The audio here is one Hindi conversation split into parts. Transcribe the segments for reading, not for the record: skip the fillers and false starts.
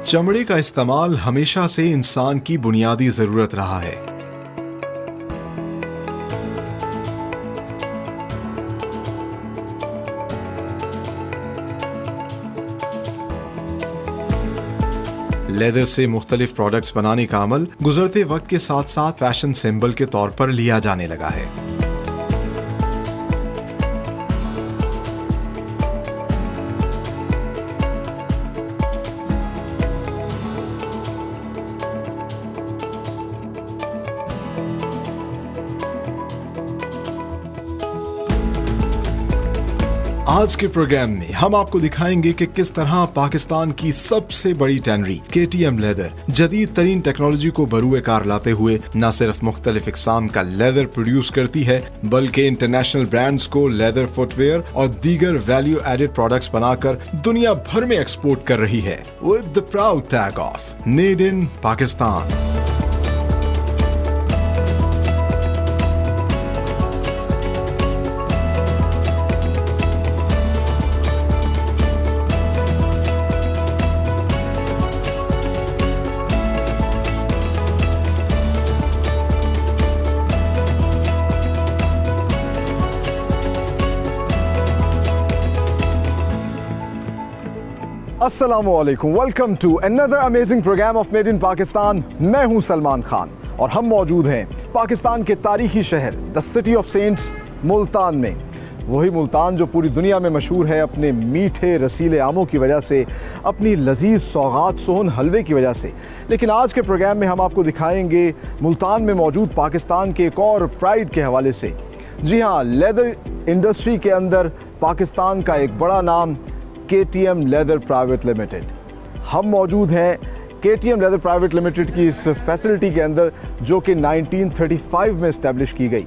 चमड़े का इस्तेमाल हमेशा से इंसान की बुनियादी जरूरत रहा है। लेदर से मुख्तलिफ प्रोडक्ट्स बनाने का अमल गुजरते वक्त के साथ साथ फैशन सिंबल के तौर पर लिया जाने लगा है। आज के प्रोग्राम में हम आपको दिखाएंगे कि किस तरह पाकिस्तान की सबसे बड़ी टैनरी KTM लेदर जदीद तरीन टेक्नोलॉजी को बरूए कार लाते हुए न सिर्फ मुख्तलिफ इकसाम का लेदर प्रोड्यूस करती है बल्कि इंटरनेशनल ब्रांड्स को लेदर फुटवेयर और दीगर वैल्यू एडेड प्रोडक्ट्स बनाकर दुनिया भर में एक्सपोर्ट कर रही है with the proud tag of made in Pakistan. अस्सलामुअलैकुम, welcome to another amazing programme of made in Pakistan. मैं हूं सलमान खान और हम मौजूद हैं पाकिस्तान के तारीखी शहर the city of cents Multan में। वही मुल्तान जो पूरी दुनिया में मशहूर है अपने मीठे रसीले आमों की वजह से, अपनी लजीज सौगात सोहन हलवे की वजह से। लेकिन आज के प्रोग्राम में हम आपको दिखाएंगे मुल्तान में मौजूद पाकिस्तान के एक और प्राइड के हवाले से। जी हाँ, लेदर इंडस्ट्री के अंदर पाकिस्तान का एक बड़ा नाम KTM लेदर प्राइवेट लिमिटेड। हम मौजूद हैं KTM लेदर प्राइवेट लिमिटेड की इस फैसिलिटी के अंदर जो कि 1935 में इस्टेब्लिश की गई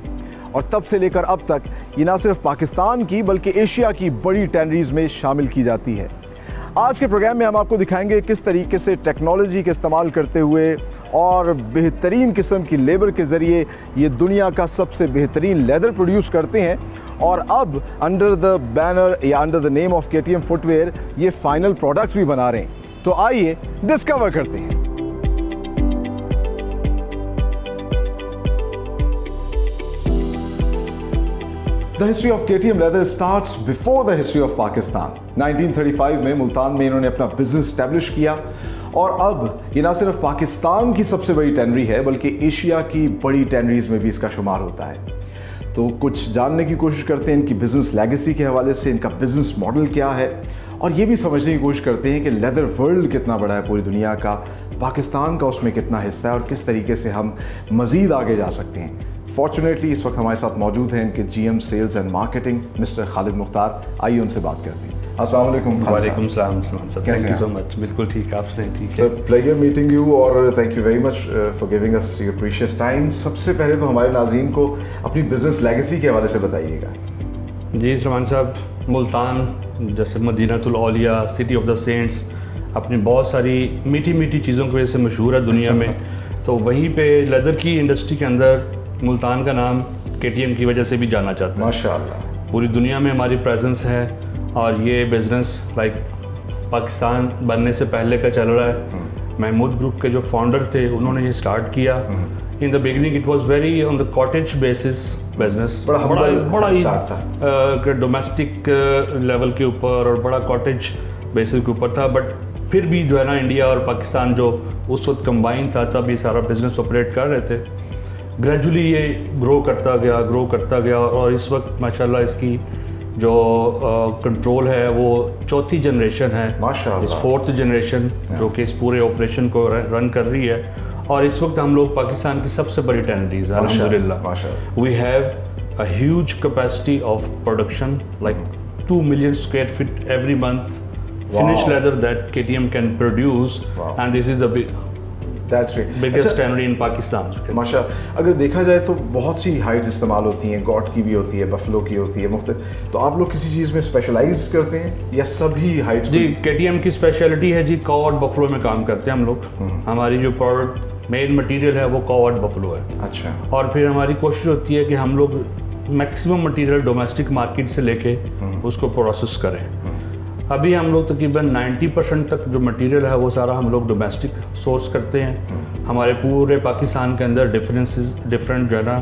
और तब से लेकर अब तक ये ना सिर्फ पाकिस्तान की बल्कि एशिया की बड़ी टैनरीज में शामिल की जाती है। आज के प्रोग्राम में हम आपको दिखाएंगे किस तरीके से टेक्नोलॉजी का इस्तेमाल करते हुए और बेहतरीन किस्म की लेबर के ज़रिए ये दुनिया का सबसे बेहतरीन लेदर प्रोड्यूस करते हैं और अब अंडर द बैनर या under the name of KTM footwear ये फाइनल प्रोडक्ट्स भी बना रहे हैं। तो आइए डिस्कवर करते हैं। The history of KTM leather starts before the history of Pakistan. 1935 में मुल्तान में इन्होंने अपना बिजनेस स्टैब्लिश किया और अब ये ना सिर्फ पाकिस्तान की सबसे बड़ी टैनरी है बल्कि एशिया की बड़ी टैनरीज में भी इसका शुमार होता है। तो कुछ जानने की कोशिश करते हैं इनकी बिजनेस लेगेसी के हवाले से, इनका बिजनेस मॉडल क्या है और ये भी समझने की कोशिश करते हैं कि लेदर वर्ल्ड कितना बड़ा है पूरी दुनिया का, पाकिस्तान का उसमें कितना हिस्सा है और किस तरीके से हम मज़ीद आगे जा सकते हैं। फॉर्चुनेटली इस वक्त हमारे साथ मौजूद हैं इनके GM sales and marketing mister Khalid Mukhtar. आइए उनसे बात करते हैं। अस्सलाम वालेकुम। वालेकुम सलाम sir, thank you so much. बिल्कुल ठीक, आप सुनाइए? ठीक है सर, प्लेजर मीटिंग यू और thank you very much for giving us your precious time. सबसे पहले तो हमारे नाज़रीन को अपनी बिजनेस लेगेसी के हवाले से बताइएगा। जी सलमान साहब, मुल्तान जैसे मदीनातुल औलिया, सिटी ऑफ द सेंट्स, अपनी बहुत सारी मीठी मीठी चीज़ों की वजह से मशहूर है दुनिया में। तो वहीं पे लेदर की इंडस्ट्री के अंदर मुल्तान का नाम KTM की वजह से भी जाना जाता है। माशाअल्लाह, पूरी दुनिया में हमारी प्रेजेंस है और ये बिज़नेस पाकिस्तान बनने से पहले का चल रहा है। महमूद ग्रुप के जो फाउंडर थे उन्होंने ये स्टार्ट किया। In the beginning it was very on the cottage basis business, बड़ा ही डोमेस्टिक लेवल के ऊपर और बड़ा कॉटेज बेसिस के ऊपर था। बट फिर भी जो है ना, इंडिया और पाकिस्तान जो उस वक्त कंबाइन था, तब ये सारा बिजनेस ऑपरेट कर रहे थे। ग्रेजुअली ये ग्रो करता गया और इस वक्त माशाल्लाह इसकी जो कंट्रोल है वो चौथी जनरेशन है, माशाल्लाह इस फोर्थ जनरेशन जो कि इस पूरे ऑपरेशन को रन कर रही है। और इस वक्त हम लोग पाकिस्तान की सबसे बड़ी टैनरीज है अल्हम्दुलिल्लाह। We have a huge capacity of production like 2 million square feet every month finished leather that KTM can produce, and this is the biggest tannery in Pakistan. माशा, अगर देखा जाए तो बहुत सी हाइट्स इस्तेमाल होती हैं, गॉट की भी होती है, बफलो की होती है, मुख्तलिफ। तो आप लोग किसी चीज़ में स्पेशलाइज करते हैं या सभी हाइट्स? जी, KTM की स्पेशलिटी है जी, कॉ और बफलो में काम करते हैं हम लोग। हमारी जो प्रोडक्ट मेन मटेरियल है वो कॉ और बफलो है। अच्छा। और फिर हमारी कोशिश होती है कि हम लोग मैक्सिमम मटेरियल डोमेस्टिक मार्केट से लेके उसको प्रोसेस करें। अभी हम लोग तकरीबन 90% तक जो मटेरियल है वो सारा हम लोग डोमेस्टिक सोर्स करते हैं। हमारे पूरे पाकिस्तान के अंदर डिफरेंट जो है ना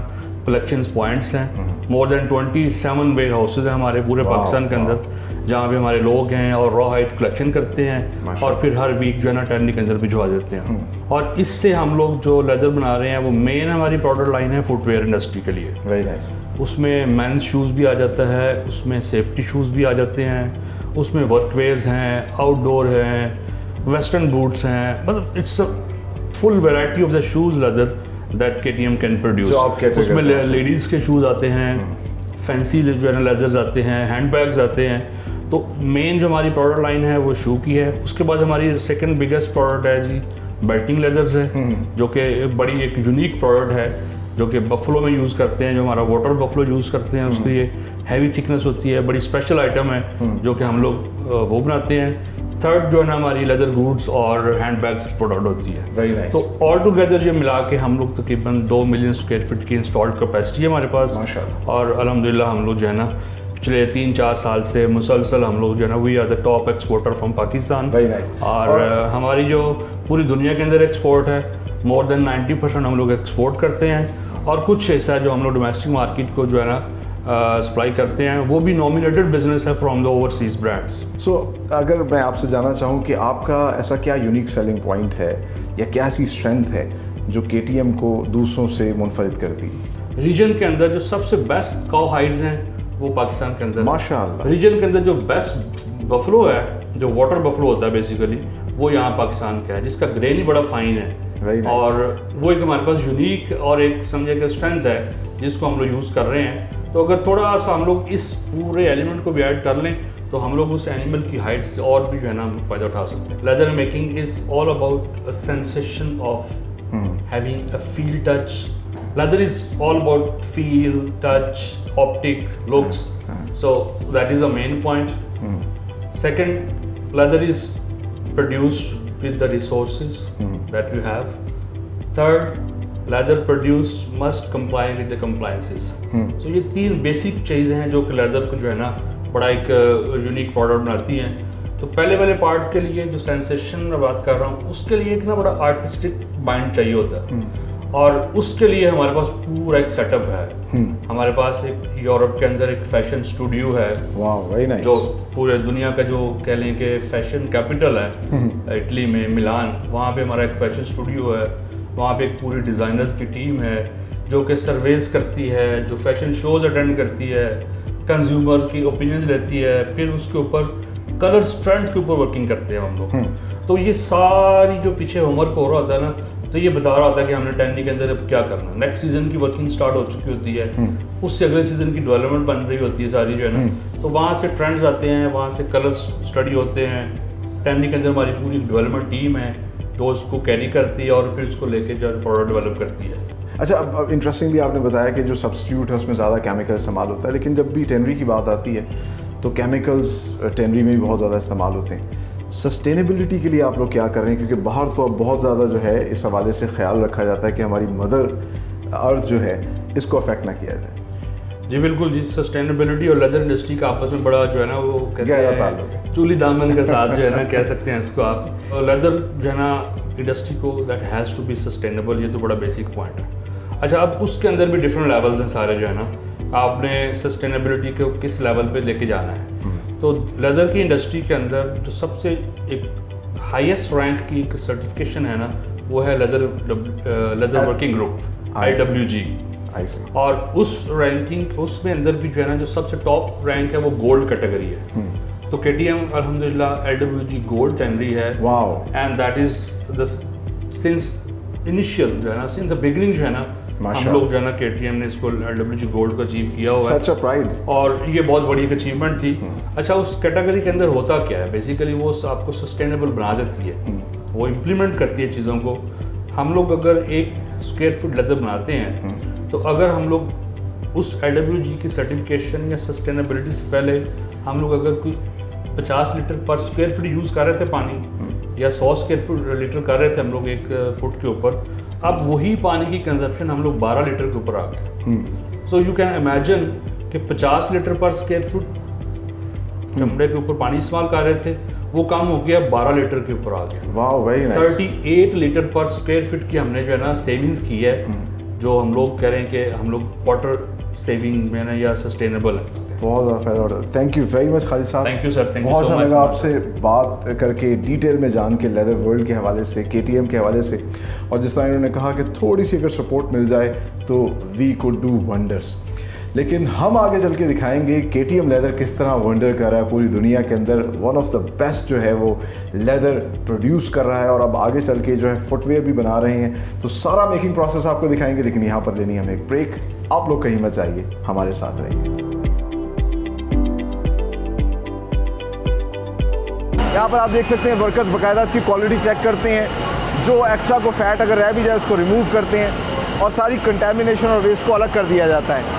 कलेक्शंस पॉइंट्स हैं। मोर देन 27 वेयर हाउसेज हैं हमारे पूरे पाकिस्तान के अंदर, जहाँ पे हमारे लोग हैं और रॉ हाइट कलेक्शन करते हैं और फिर हर वीक जो है ना टेंडी के अंदर भिजवा देते हैं। और इससे हम लोग जो लेदर बना रहे हैं वो मेन हमारी प्रोडक्ट लाइन है फुटवेयर इंडस्ट्री के लिए। Very nice. उसमें मेंस शूज़ भी आ जाता है, उसमें सेफ्टी शूज़ भी आ जाते हैं, उसमें वर्कवेयर्स हैं, आउटडोर हैं, वेस्टर्न बूट्स हैं, मतलब it's a full variety of the shoes leather that KTM can produce. उसमें लेडीज़ के शूज़ आते हैं, फैंसी जो है ना लेदर्स आते हैं, हैंड बैग्स आते हैं। तो मेन जो हमारी प्रोडक्ट लाइन है वो शू की है। उसके बाद हमारी सेकंड बिगेस्ट प्रोडक्ट है जी बेल्टिंग लेदर्स है, जो कि बड़ी एक यूनिक प्रोडक्ट है जो कि बफलो में यूज़ करते हैं, जो हमारा वाटर बफलो यूज़ करते हैं। उसकी ये हैवी थिकनेस होती है, बड़ी स्पेशल आइटम है जो कि हम लोग वो बनाते हैं। थर्ड जो है ना हमारी लेदर गुड्स और हैंड बैग्स की प्रोडक्ट होती है। Very nice. तो ऑल टुगेदर ये मिला के हम लोग तकरीबन 2 मिलियन स्क्वायर फीट की इंस्टॉल्ड कैपेसिटी है हमारे पास। माशाल्लाह। और अल्हम्दुलिल्लाह हम लोग जो है ना पिछले 3-4 साल से मुसलसल हम लोग जो है ना we are the top exporter from Pakistan. Very nice. और हमारी जो पूरी दुनिया के अंदर एक्सपोर्ट है मोर देन 90% हम लोग एक्सपोर्ट करते हैं, और कुछ हिस्सा जो हम लोग डोमेस्टिक मार्केट को जो है ना सप्लाई करते हैं, वो भी नॉमिनेटेड बिजनेस है फ्रॉम द ओवरसीज ब्रांड्स। सो अगर मैं आपसे जानना चाहूँ कि आपका ऐसा क्या यूनिक सेलिंग पॉइंट है या क्या ऐसी स्ट्रेंथ है जो KTM को दूसरों से मुनफरिद करती है? रीजन के अंदर जो सबसे बेस्ट काउ हाइड्स हैं वो पाकिस्तान के अंदर। माशाल्लाह। रीजन के अंदर जो बेस्ट बफलो है, जो वाटर बफलो होता है बेसिकली, वो यहाँ पाकिस्तान का है, जिसका ग्रेन ही बड़ा फाइन है। और वो एक हमारे पास यूनिक और एक समझे कि स्ट्रेंथ है जिसको हम लोग यूज़ कर रहे हैं। तो अगर थोड़ा सा हम लोग इस पूरे एलिमेंट को भी ऐड कर लें तो हम लोग उस एनिमल की हाइट से और भी जो है ना हम फ़ायदा उठा सकते हैं। Leather making is all about a sensation of having a feel touch. Leather is all about feel, touch, optic, looks. So that is the main point. Second, leather is produced with the resources that you have. Third, leather produced must comply with the compliances. So ये 3 बेसिक चीज़ें हैं जो कि leather को जो है ना बड़ा एक यूनिक प्रोडक्ट बनाती हैं। तो पहले वाले पार्ट के लिए जो सेंसेशन मैं बात कर रहा हूँ, उसके लिए एक ना बड़ा आर्टिस्टिक माइंड चाहिए होता है, और उसके लिए हमारे पास पूरा एक सेटअप है। हमारे पास एक यूरोप के अंदर एक फैशन स्टूडियो है। वाह, वेरी नाइस। जो पूरे दुनिया का जो कह लें कि फैशन कैपिटल है, इटली में मिलान, वहाँ पे हमारा एक फैशन स्टूडियो है। वहाँ पे एक पूरी डिज़ाइनर्स की टीम है जो कि सर्वेस करती है, जो फैशन शोज़ अटेंड करती है, कंज्यूमर की ओपिनियंस लेती है, फिर उसके ऊपर कलर स्ट्रेंथ के ऊपर वर्किंग करते हैं हम लोग। तो ये सारी जो पीछे होमवर्क हो रहा होता है ना, तो ये बता रहा होता है कि हमने टेंडी के अंदर अब क्या करना है। नेक्स्ट सीजन की वर्किंग स्टार्ट हो चुकी होती है, उससे अगले सीजन की डेवलपमेंट बन रही होती है सारी जो है ना। तो वहाँ से ट्रेंड्स आते हैं, वहाँ से कलर स्टडी होते हैं। टेंडी के अंदर हमारी पूरी डेवलपमेंट टीम है जो उसको कैरी करती है और फिर उसको लेके जो प्रोडक्ट डेवलप करती है। अच्छा, अब इंटरेस्टिंगली आपने बताया कि जो सब्स्टिट्यूट है उसमें ज़्यादा केमिकल इस्तेमाल होता है, लेकिन जब भी टेनरी की बात आती है तो केमिकल्स टेनरी में भी बहुत ज़्यादा इस्तेमाल होते हैं। सस्टेनेबिलिटी के लिए आप लोग क्या कर रहे हैं, क्योंकि बाहर तो अब बहुत ज़्यादा जो है इस हवाले से ख्याल रखा जाता है कि हमारी मदर अर्थ जो है इसको अफेक्ट ना किया जाए। जी बिल्कुल जी, सस्टेनेबिलिटी और लेदर इंडस्ट्री का आपस में बड़ा जो है ना वो कहते हैं चूली दामन के साथ जो है ना कह सकते हैं इसको आप। लेदर जो है ना इंडस्ट्री को that has to be sustainable, ये तो बड़ा बेसिक पॉइंट है। अच्छा, अब उसके अंदर भी डिफरेंट लेवल्स हैं सारे जो है ना, आपने सस्टेनेबिलिटी को किस लेवल पे लेके जाना है। तो लेदर की इंडस्ट्री के अंदर जो सबसे एक हाईएस्ट रैंक की एक सर्टिफिकेशन है ना, वो है लेदर वर्किंग ग्रुप IWG। और उस रैंकिंग उसमें अंदर भी जो है ना जो सबसे टॉप रैंक है वो गोल्ड कैटेगरी है। तो KTM अल्हम्दुलिल्लाह IWG गोल्ड टेनरी है। Wow. And that is the sins initial जो है ना, सिंस द बिगिनिंग जो है ना, हम लोग जो है ना KTM ने इसको IWG गोल्ड को अचीव किया हुआ है। सच अ प्राइड। और ये बहुत बड़ी एक अचीवमेंट थी। अच्छा, उस कैटेगरी के अंदर होता क्या है, बेसिकली वो आपको सस्टेनेबल बना देती है, वो इम्प्लीमेंट करती है चीज़ों को। हम लोग अगर 1 स्क्वायर फुट लेदर बनाते हैं तो अगर हम लोग उस IWG की सर्टिफिकेशन या सस्टेनेबिलिटी से पहले हम लोग अगर कोई 50 लीटर पर स्क्वायर फुट यूज़ कर रहे थे पानी, या 100 स्क्वायर लीटर कर रहे थे हम लोग 1 फुट के ऊपर, अब वही पानी की कंजप्शन हम लोग 12 लीटर के ऊपर आ गए। सो यू कैन इमेजिन कि 50 लीटर पर स्क्वायर फुट चमड़े के ऊपर पानी इस्तेमाल कर रहे थे, वो कम हो गया 12 लीटर के ऊपर आ गया। वाह, वेरी नाइस। 38 लीटर पर स्क्वायर फीट की हमने जो है ना सेविंग्स की है, जो हम लोग कह रहे हैं कि हम लोग वाटर सेविंग में ना या सस्टेनेबल है। बहुत ज़्यादा फायदा होता है। Thank you very much Khalid sahab. Thank you sir, thank you बहुत सो अच्छा मच। लगा आपसे बात करके, डिटेल में जान के लेदर वर्ल्ड के हवाले से, KTM के हवाले से, और जिस तरह इन्होंने कहा कि थोड़ी सी अगर सपोर्ट मिल जाए तो वी कुड डू वंडर्स। लेकिन हम आगे चल के दिखाएंगे KTM लेदर किस तरह वंडर कर रहा है पूरी दुनिया के अंदर। वन ऑफ द बेस्ट जो है वो लेदर प्रोड्यूस कर रहा है, और अब आगे चल के जो है फुटवेयर भी बना रहे हैं। तो सारा मेकिंग प्रोसेस आपको दिखाएंगे, लेकिन यहाँ पर लेनी हमें एक ब्रेक। आप लोग कहीं मत जाइए, हमारे साथ रहिए। यहाँ पर आप देख सकते हैं वर्कर्स बाकायदा इसकी क्वालिटी चेक करते हैं, जो एक्स्ट्रा को फैट अगर रह भी जाए उसको रिमूव करते हैं, और सारी कंटेमिनेशन और वेस्ट को अलग कर दिया जाता है।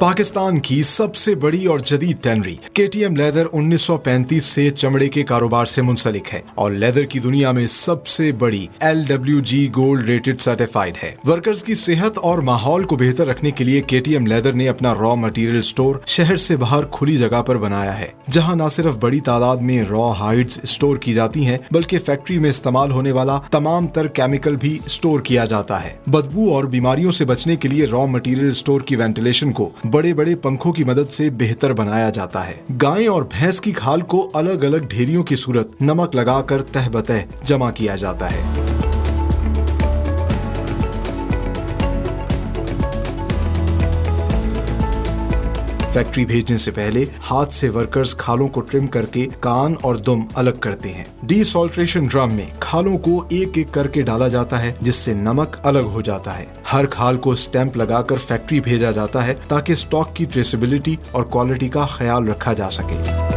पाकिस्तान की सबसे बड़ी और जदीद टैनरी KTM लेदर 1935 से चमड़े के कारोबार से मुंसलिक है और लेदर की दुनिया में सबसे बड़ी LWG गोल्ड रेटेड सर्टिफाइड है। वर्कर्स की सेहत और माहौल को बेहतर रखने के लिए KTM लेदर ने अपना रॉ मटेरियल स्टोर शहर से बाहर खुली जगह पर बनाया है, जहां न सिर्फ बड़ी तादाद में रॉ हाइड्स स्टोर की जाती हैं, बल्कि फैक्ट्री में इस्तेमाल होने वाला तमाम तर केमिकल भी स्टोर किया जाता है। बदबू और बीमारियों से बचने के लिए रॉ मटेरियल स्टोर की वेंटिलेशन को बड़े बड़े पंखों की मदद से बेहतर बनाया जाता है। गाय और भैंस की खाल को अलग अलग ढेरियों की सूरत नमक लगाकर तह बतह जमा किया जाता है। फैक्ट्री भेजने से पहले हाथ से वर्कर्स खालों को ट्रिम करके कान और दुम अलग करते हैं। डीसॉल्ट्रेशन ड्रम में खालों को एक एक करके डाला जाता है, जिससे नमक अलग हो जाता है। हर खाल को स्टैंप लगाकर फैक्ट्री भेजा जाता है ताकि स्टॉक की ट्रेसेबिलिटी और क्वालिटी का ख्याल रखा जा सके।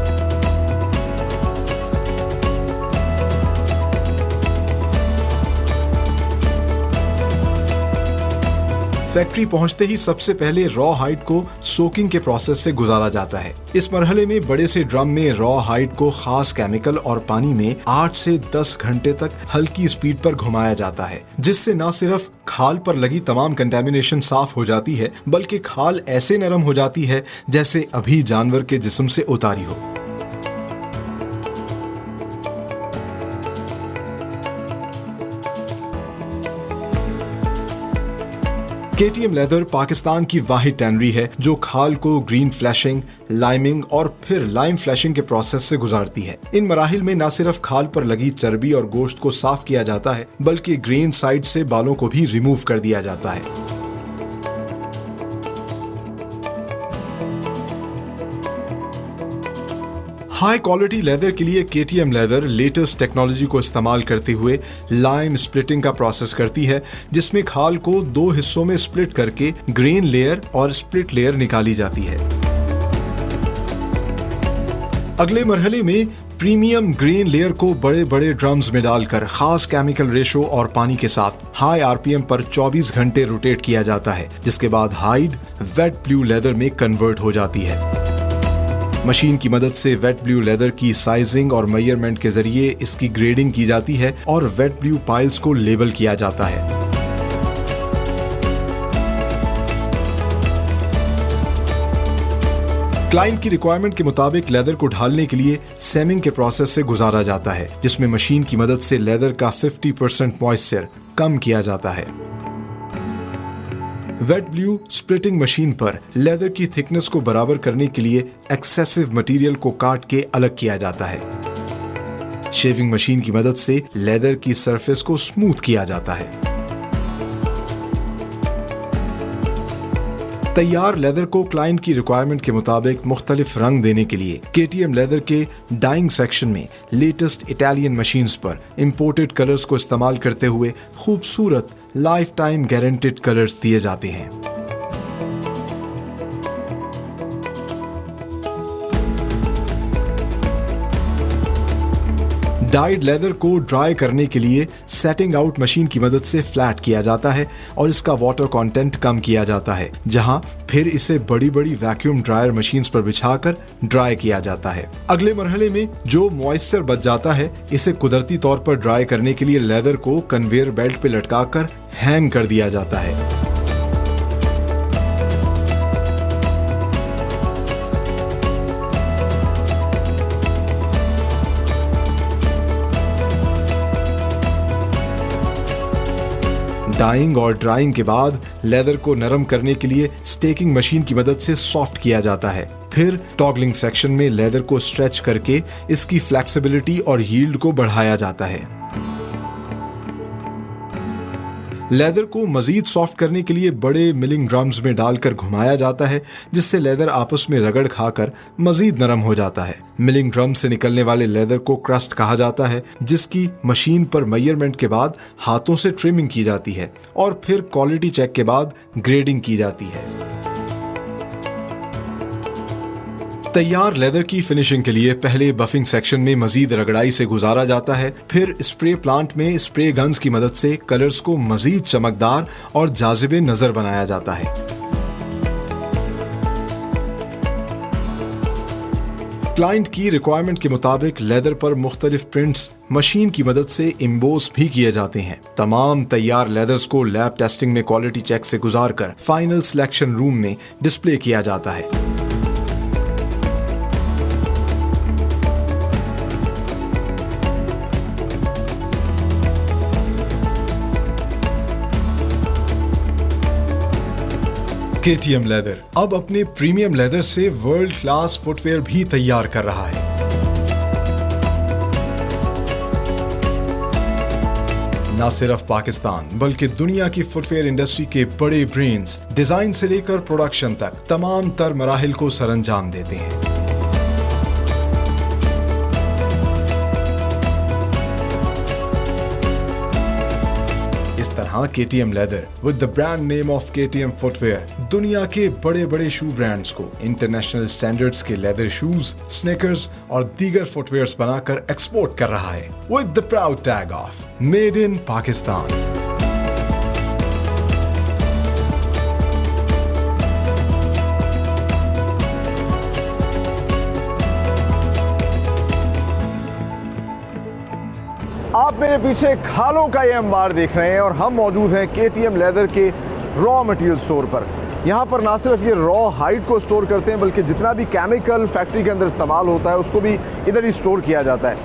फैक्ट्री पहुंचते ही सबसे पहले रॉ हाइड को सोकिंग के प्रोसेस से गुजारा जाता है। इस मरहले में बड़े से ड्रम में रॉ हाइड को खास केमिकल और पानी में 8 से 10 घंटे तक हल्की स्पीड पर घुमाया जाता है, जिससे न सिर्फ खाल पर लगी तमाम कंटेमिनेशन साफ हो जाती है, बल्कि खाल ऐसे नरम हो जाती है जैसे अभी जानवर के जिस्म से उतारी हो। KTM लेदर पाकिस्तान की वाहिद टैनरी है जो खाल को ग्रीन फ्लैशिंग, लाइमिंग और फिर लाइम फ्लैशिंग के प्रोसेस से गुजारती है। इन मराहिल में न सिर्फ खाल पर लगी चर्बी और गोश्त को साफ किया जाता है, बल्कि ग्रेन साइड से बालों को भी रिमूव कर दिया जाता है। हाई क्वालिटी लेदर के लिए KTM लेदर लेटेस्ट टेक्नोलॉजी को इस्तेमाल करते हुए लाइम स्प्लिटिंग का प्रोसेस करती है, जिसमें खाल को 2 हिस्सों में स्प्लिट करके ग्रेन लेयर और स्प्लिट लेयर निकाली जाती है। अगले मरहले में प्रीमियम ग्रेन लेयर को बड़े बड़े ड्रम्स में डालकर खास केमिकल रेशो और पानी के साथ हाई RPM पर 24 घंटे रोटेट किया जाता है, जिसके बाद हाइड वेट ब्लू लेदर में कन्वर्ट हो जाती है। मशीन की मदद से वेट ब्लू लेदर की साइजिंग और मेजरमेंट के जरिए इसकी ग्रेडिंग की जाती है और वेट ब्लू पाइल्स को लेबल किया जाता है। क्लाइंट की रिक्वायरमेंट के मुताबिक लेदर को ढालने के लिए सेमिंग के प्रोसेस से गुजारा जाता है, जिसमें मशीन की मदद से लेदर का 50% मॉइस्चर कम किया जाता है। वेट ब्लू स्प्लिटिंग मशीन पर लेदर की थिकनेस को बराबर करने के लिए एक्सेसिव मटेरियल को काट के अलग किया जाता है। शेविंग मशीन की मदद से लेदर की सरफेस को स्मूथ किया जाता है। तैयार लेदर को क्लाइंट की रिक्वायरमेंट के मुताबिक मुख्तलिफ रंग देने के लिए KTM लेदर के डाइंग सेक्शन में लेटेस्ट इटालियन मशीन्स पर इंपोर्टेड कलर्स को इस्तेमाल करते हुए खूबसूरत लाइफ टाइम गारंटेड कलर्स दिए जाते हैं। डाइड लेदर को ड्राई करने के लिए सेटिंग आउट मशीन की मदद से फ्लैट किया जाता है और इसका वाटर कंटेंट कम किया जाता है, जहां फिर इसे बड़ी बड़ी वैक्यूम ड्रायर मशीन्स पर बिछाकर ड्राई किया जाता है। अगले मरहले में जो मॉइस्चर बच जाता है इसे कुदरती तौर पर ड्राई करने के लिए लेदर को कन्वेयर बेल्ट पे लटकाकर हैंग कर दिया जाता है। डाइंग और ड्राइंग के बाद लेदर को नरम करने के लिए स्टेकिंग मशीन की मदद से सॉफ्ट किया जाता है। फिर टॉगलिंग सेक्शन में लेदर को स्ट्रेच करके इसकी फ्लेक्सिबिलिटी और यील्ड को बढ़ाया जाता है। लेदर को मजीद सॉफ्ट करने के लिए बड़े मिलिंग ड्रम्स में डालकर घुमाया जाता है, जिससे लेदर आपस में रगड़ खाकर मजीद नरम हो जाता है। मिलिंग ड्रम से निकलने वाले लेदर को क्रस्ट कहा जाता है, जिसकी मशीन पर मेजरमेंट के बाद हाथों से ट्रिमिंग की जाती है और फिर क्वालिटी चेक के बाद ग्रेडिंग की जाती है। तैयार लेदर की फिनिशिंग के लिए पहले बफिंग सेक्शन में मजीद रगड़ाई से गुजारा जाता है, फिर स्प्रे प्लांट में स्प्रे गन्स की मदद से कलर्स को मजीद चमकदार और जाजिबे नजर बनाया जाता है। क्लाइंट की रिक्वायरमेंट के मुताबिक लेदर पर मुख्तलिफ प्रिंट्स मशीन की मदद से इम्बोस भी किए जाते हैं। तमाम तैयार लेदर्स को लैब टेस्टिंग में क्वालिटी चेक से गुजारकर फाइनल सिलेक्शन रूम में डिस्प्ले किया जाता है। KTM लेदर अब अपने प्रीमियम लेदर से वर्ल्ड क्लास फुटवेयर भी तैयार कर रहा है। न सिर्फ पाकिस्तान बल्कि दुनिया की फुटवेयर इंडस्ट्री के बड़े ब्रेन्स डिजाइन से लेकर प्रोडक्शन तक तमाम तर मराहिल को सरंजाम देते हैं। इस तरह KTM lather with the brand name of KTM footwear दुनिया के बड़े बड़े शू ब्रांड्स को इंटरनेशनल स्टैंडर्ड्स के लेदर शूज, स्नीकर्स और दीगर फुटवेयर्स बनाकर एक्सपोर्ट कर रहा है with the proud tag of made in Pakistan. आप मेरे पीछे खालों का ये अंबार देख रहे हैं और हम मौजूद हैं KTM लेदर के रॉ मटेरियल स्टोर पर। यहाँ पर ना सिर्फ ये रॉ हाइड को स्टोर करते हैं बल्कि जितना भी केमिकल फैक्ट्री के अंदर इस्तेमाल होता है उसको भी इधर ही स्टोर किया जाता है।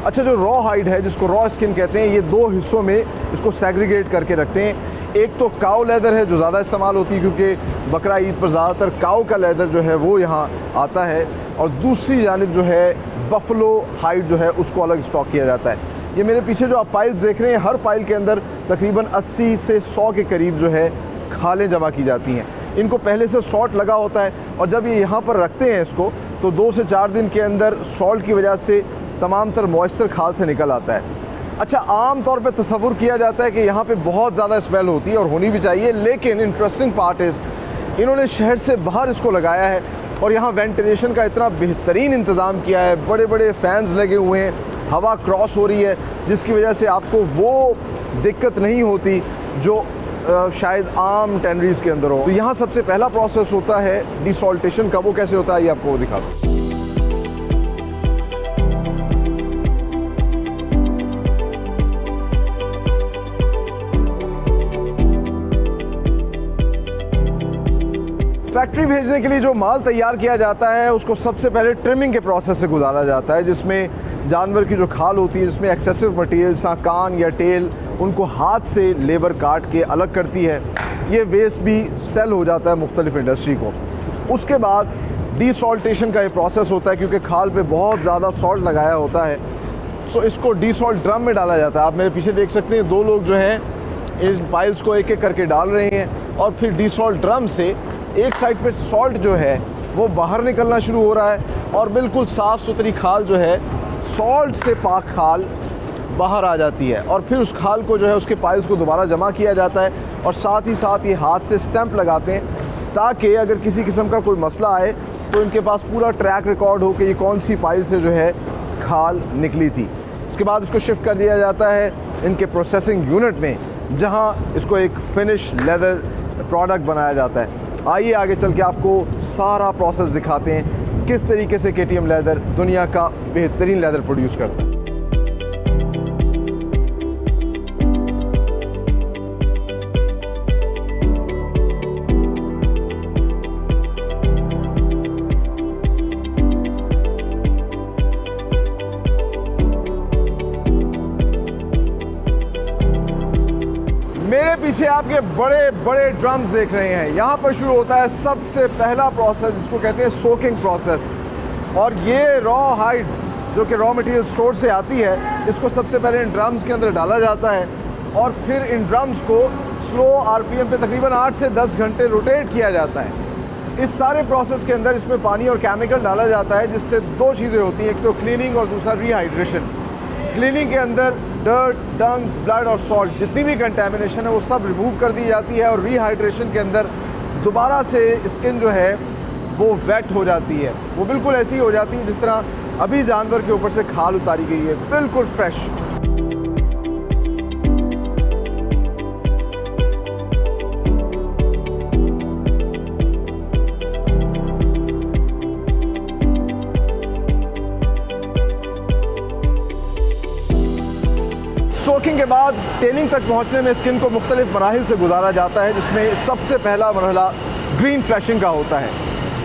अच्छा, जो रॉ हाइड है जिसको रॉ स्किन कहते हैं, ये दो हिस्सों में इसको सेग्रीगेट करके रखते हैं। एक तो काऊ लेदर है जो ज़्यादा इस्तेमाल होती है क्योंकि बकरा ईद पर ज़्यादातर काऊ का लेदर जो है वो यहाँ आता है, और दूसरी जानिब जो है बफलो हाइड जो है उसको अलग स्टॉक किया जाता है। ये मेरे पीछे जो आप पाइल्स देख रहे हैं, हर पाइल के अंदर तकरीबन 80 से 100 के करीब जो है खालें जमा की जाती हैं। इनको पहले से सॉल्ट लगा होता है और जब ये यहाँ पर रखते हैं इसको तो 2 से 4 दिन के अंदर सॉल्ट की वजह से तमाम तर मॉइस्चर खाल से निकल आता है। अच्छा, आम तौर पे तसव्वुर किया जाता है कि यहाँ पे बहुत ज़्यादा स्मेल होती है और होनी भी चाहिए, लेकिन इंटरेस्टिंग पार्ट इज़ इन्होंने शहर से बाहर इसको लगाया है और यहाँ वेंटिलेशन का इतना बेहतरीन इंतज़ाम किया है। बड़े बड़े फैंस लगे हुए हैं, हवा क्रॉस हो रही है जिसकी वजह से आपको वो दिक्कत नहीं होती जो शायद आम टैनरीज के अंदर हो। तो यहाँ सबसे पहला प्रोसेस होता है डिसॉल्टेशन का। वो कैसे होता है ये आपको दिखा दूँ। फैक्ट्री भेजने के लिए जो माल तैयार किया जाता है उसको सबसे पहले ट्रिमिंग के प्रोसेस से गुजारा जाता है, जिसमें जानवर की जो खाल होती है, जिसमें एक्सेसिव मटेरियल सा कान या टेल, उनको हाथ से लेबर काट के अलग करती है। ये वेस्ट भी सेल हो जाता है मुख्तलिफ इंडस्ट्री को। उसके बाद डीसॉल्टेशन का ये प्रोसेस होता है क्योंकि खाल पे बहुत ज़्यादा सॉल्ट लगाया होता है, सो इसको डीसॉल्ट ड्रम में डाला जाता है। आप मेरे पीछे देख सकते हैं 2 लोग जो हैं इन पाइल्स को एक एक करके डाल रहे हैं और फिर डीसॉल्ट ड्रम से एक साइड पे सॉल्ट जो है वो बाहर निकलना शुरू हो रहा है और बिल्कुल साफ़ सुथरी खाल जो है, सॉल्ट से पाक खाल बाहर आ जाती है और फिर उस खाल को जो है उसके पाइल्स को दोबारा जमा किया जाता है और साथ ही साथ ये हाथ से स्टैंप लगाते हैं ताकि अगर किसी किस्म का कोई मसला आए तो इनके पास पूरा ट्रैक रिकॉर्ड हो कि ये कौन सी पाइल से जो है खाल निकली थी। इसके बाद इसको शिफ्ट कर दिया जाता है इनके प्रोसेसिंग यूनिट में, जहां इसको एक फिनिश लेदर प्रोडक्ट बनाया जाता है। आइए आगे चल के आपको सारा प्रोसेस दिखाते हैं किस तरीके से KTM लेदर दुनिया का बेहतरीन लेदर प्रोड्यूस करता है। मेरे पीछे आप ये बड़े बड़े ड्रम्स देख रहे हैं। यहाँ पर शुरू होता है सबसे पहला प्रोसेस, जिसको कहते हैं सोकिंग प्रोसेस। और ये रॉ हाइड जो कि रॉ मटेरियल स्टोर से आती है, इसको सबसे पहले इन ड्रम्स के अंदर डाला जाता है और फिर इन ड्रम्स को स्लो RPM पे तकरीबन 8 से 10 घंटे रोटेट किया जाता है। इस सारे प्रोसेस के अंदर इसमें पानी और केमिकल डाला जाता है, जिससे दो चीज़ें होती हैं, एक तो क्लीनिंग और दूसरा रीहाइड्रेशन। क्लीनिंग के अंदर डर्ट, डंग, ब्लड और सॉल्ट जितनी भी कंटेमिनेशन है वो सब रिमूव कर दी जाती है। और रीहाइड्रेशन के अंदर दोबारा से स्किन जो है वो वेट हो जाती है, वो बिल्कुल ऐसी हो जाती है जिस तरह अभी जानवर के ऊपर से खाल उतारी गई है, बिल्कुल फ्रेश। सोकिंग के बाद टेनिंग तक पहुंचने में स्किन को मुख्तलिफ मराहिल से गुजारा जाता है, जिसमें सबसे पहला मरहला ग्रीन फ्लैशिंग का होता है।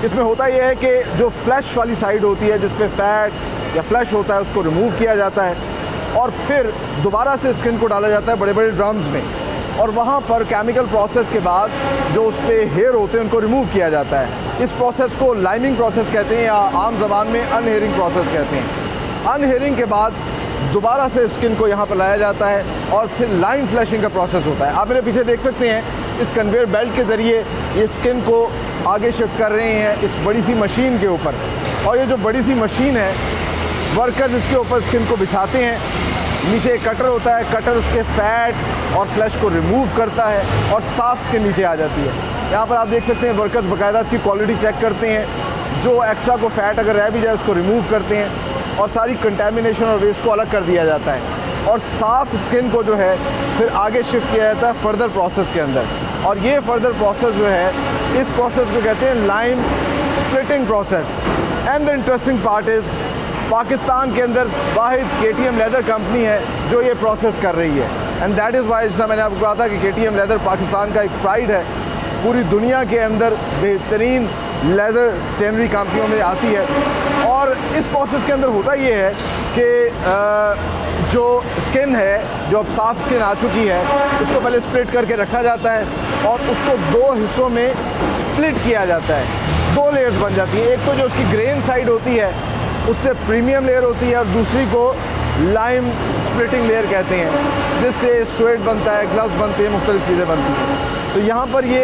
इसमें होता यह है कि जो फ्लैश वाली साइड होती है, जिसमें फैट या फ्लैश होता है, उसको रिमूव किया जाता है और फिर दोबारा से स्किन को डाला जाता है बड़े बड़े ड्रम्स में। और वहाँ पर केमिकल प्रोसेस के बाद जो उस पर हेयर होते हैं उनको रिमूव किया जाता है। इस प्रोसेस को लाइमिंग प्रोसेस कहते हैं या आम ज़बान में अनहेयरिंग प्रोसेस कहते हैं। अनहेयरिंग के बाद दोबारा से स्किन को यहाँ पर लाया जाता है और फिर लाइन फ्लैशिंग का प्रोसेस होता है। आप मेरे पीछे देख सकते हैं, इस कन्वेयर बेल्ट के ज़रिए ये स्किन को आगे शिफ्ट कर रहे हैं इस बड़ी सी मशीन के ऊपर। और ये जो बड़ी सी मशीन है, वर्कर्स इसके ऊपर स्किन को बिछाते हैं, नीचे एक कटर होता है, कटर उसके फैट और फ्लैश को रिमूव करता है और साफ स्किन नीचे आ जाती है। यहाँ पर आप देख सकते हैं वर्कर्स बाकायदा इसकी क्वालिटी चेक करते हैं, जो एक्स्ट्रा को फैट अगर रह भी जाए उसको रिमूव करते हैं और सारी कंटेमिनेशन और वेस्ट को अलग कर दिया जाता है। और साफ स्किन को जो है फिर आगे शिफ्ट किया जाता है फर्दर प्रोसेस के अंदर। और ये फर्दर प्रोसेस जो है, इस प्रोसेस को कहते हैं lime splitting process. And the interesting part is, Pakistan के अंदर वाहिद KTM लेदर कंपनी है जो ये प्रोसेस कर रही है। एंड दैट इज़ वाई, जैसा मैंने आपको कहा था कि KTM लेदर पाकिस्तान का एक प्राइड है, पूरी दुनिया के अंदर बेहतरीन लेदर टेनरी कंपनियों में आती है। और इस प्रोसेस के अंदर होता ये है कि जो स्किन है, जो अब साफ स्किन आ चुकी है, उसको पहले स्प्लिट करके रखा जाता है और उसको दो हिस्सों में स्प्लिट किया जाता है। दो लेयर्स बन जाती हैं, एक तो जो उसकी ग्रेन साइड होती है उससे प्रीमियम लेयर होती है और दूसरी को लाइम स्प्लिटिंग लेयर कहते हैं, जिससे स्वेट बनता है, ग्लव्स बनते हैं, मुख्तलिफ चीज़ें बनती हैं। तो यहाँ पर ये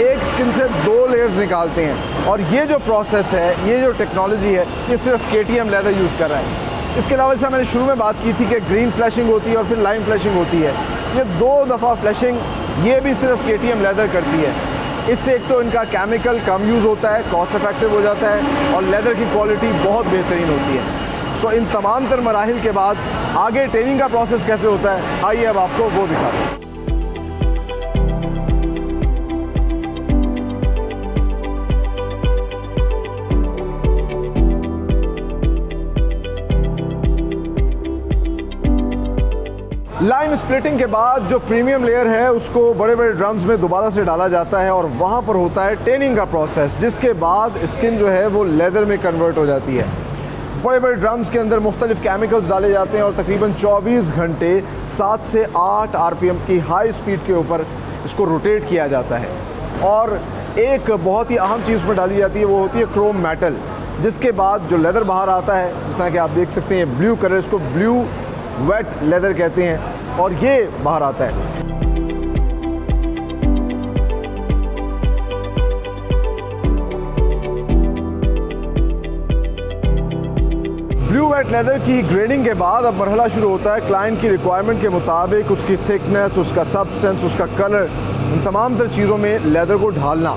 एक स्किन से दो लेयर्स निकालते हैं। और ये जो प्रोसेस है, ये जो टेक्नोलॉजी है, ये सिर्फ KTM लेदर यूज़ कर रहा है। इसके अलावा जैसा मैंने शुरू में बात की थी कि ग्रीन फ्लैशिंग होती है और फिर लाइम फ्लैशिंग होती है, ये 2 दफ़ा फ्लैशिंग ये भी सिर्फ KTM लेदर करती है। इससे एक तो इनका केमिकल कम यूज़ होता है, कॉस्ट इफेक्टिव हो जाता है और लेदर की क्वालिटी बहुत बेहतरीन होती है। सो इन तमाम तर मराहिल के बाद आगे टेनिंग का प्रोसेस कैसे होता है, आइए अब आपको वो दिखाते हैं। लाइम स्प्लिटिंग के बाद जो प्रीमियम लेयर है उसको बड़े बड़े ड्रम्स में दोबारा से डाला जाता है और वहाँ पर होता है टेनिंग का प्रोसेस, जिसके बाद स्किन जो है वो लेदर में कन्वर्ट हो जाती है। बड़े बड़े ड्रम्स के अंदर मुख्तलिफ केमिकल्स डाले जाते हैं और तकरीबन 24 घंटे 7 से 8 RPM की हाई स्पीड के ऊपर इसको रोटेट किया जाता है। और एक बहुत ही अहम चीज़ में डाली जाती है, वो होती है क्रोम मेटल, जिसके बाद जो लेदर बाहर आता है, जिस तरह कि आप देख सकते हैं ब्लू कलर, इसको ब्लू वेट लेदर कहते हैं, और ये बाहर आता है। ब्लू वेट लेदर की ग्रेडिंग के बाद अब मरहला शुरू होता है क्लाइंट की रिक्वायरमेंट के मुताबिक उसकी थिकनेस, उसका सब्सटेंस, उसका कलर, इन तमाम तर चीज़ों में लेदर को ढालना।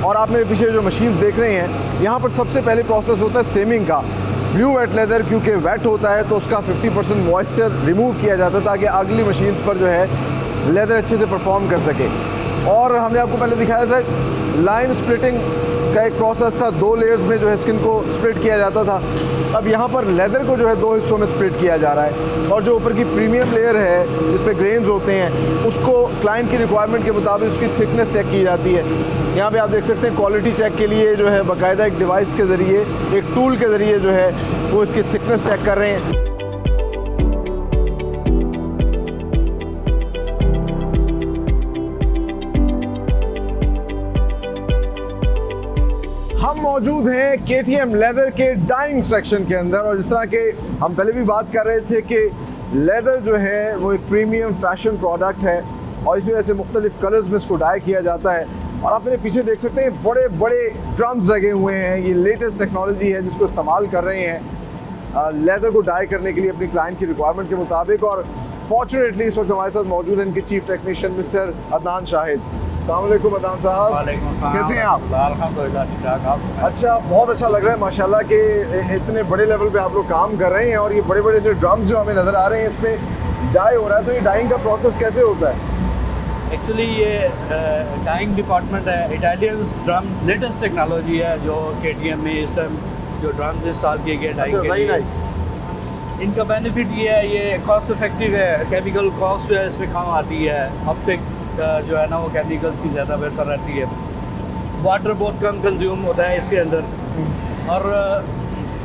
और आप मेरे पीछे जो मशीन्स देख रहे हैं, यहाँ पर सबसे पहले प्रोसेस होता है सेमिंग का। ब्लू वेट लेदर क्योंकि वेट होता है तो उसका 50% मॉइस्चर रिमूव किया जाता है ताकि अगली मशीन्स पर जो है लेदर अच्छे से परफॉर्म कर सके। और हमने आपको पहले दिखाया था लाइन स्प्लिटिंग का एक प्रोसेस था, 2 लेयर्स में जो है स्किन को स्प्लिट किया जाता था। अब यहाँ पर लेदर को जो है 2 हिस्सों में स्प्लिट किया जा रहा है और जो ऊपर की प्रीमियम लेयर है जिस पे ग्रेन्स होते हैं उसको क्लाइंट की रिक्वायरमेंट के मुताबिक उसकी थिकनेस चेक की जाती है। यहाँ पे आप देख सकते हैं क्वालिटी चेक के लिए जो है बाकायदा एक डिवाइस के ज़रिए, एक टूल के ज़रिए जो है वो इसकी थिकनेस चेक कर रहे हैं। हम मौजूद हैं KTM लेदर के डाइंग सेक्शन के अंदर और जिस तरह के हम पहले भी बात कर रहे थे कि लेदर जो है वो एक प्रीमियम फैशन प्रोडक्ट है और इसी वजह से मुख्तलिफ कलर्स में इसको डाई किया जाता है। और आप मेरे पीछे देख सकते हैं बड़े बड़े ड्रम्स लगे हुए हैं, ये लेटेस्ट टेक्नोलॉजी है जिसको इस्तेमाल कर रहे हैं लेदर को डाई करने के लिए अपनी क्लाइंट की रिक्वायरमेंट के मुताबिक। और फॉर्चुनेटली इस वक्त हमारे साथ मौजूद हैं इनके chief technician mister Adnan Shahid. अस्सलाम वालेकुम अदनान साहब, कैसे हैं आप? अल्हम्दुलिल्लाह। अच्छा, बहुत अच्छा लग रहा है माशाल्लाह कि इतने बड़े लेवल पे आप लोग काम कर रहे हैं और ये बड़े बड़े से ड्रम्स जो हमें नज़र आ रहे हैं इसमें डाई हो रहा है, तो ये डाइंग का प्रोसेस कैसे होता है? एक्चुअली ये डाइंग डिपार्टमेंट है, इटालियंस ड्रम लेटेस्ट टेक्नोलॉजी है जो KTM में इस टाइम जो ड्रम्स इंस्टॉल किए गए डाइंग के लिए। इनका बेनिफिट ये है, ये कॉस्ट इफेक्टिव है, केमिकल कॉस्ट जो है इसमें कम आती है, अपटेक जो है ना वो केमिकल्स की ज़्यादा बेहतर रहती है, वाटर बहुत कम कंज्यूम होता है इसके अंदर। और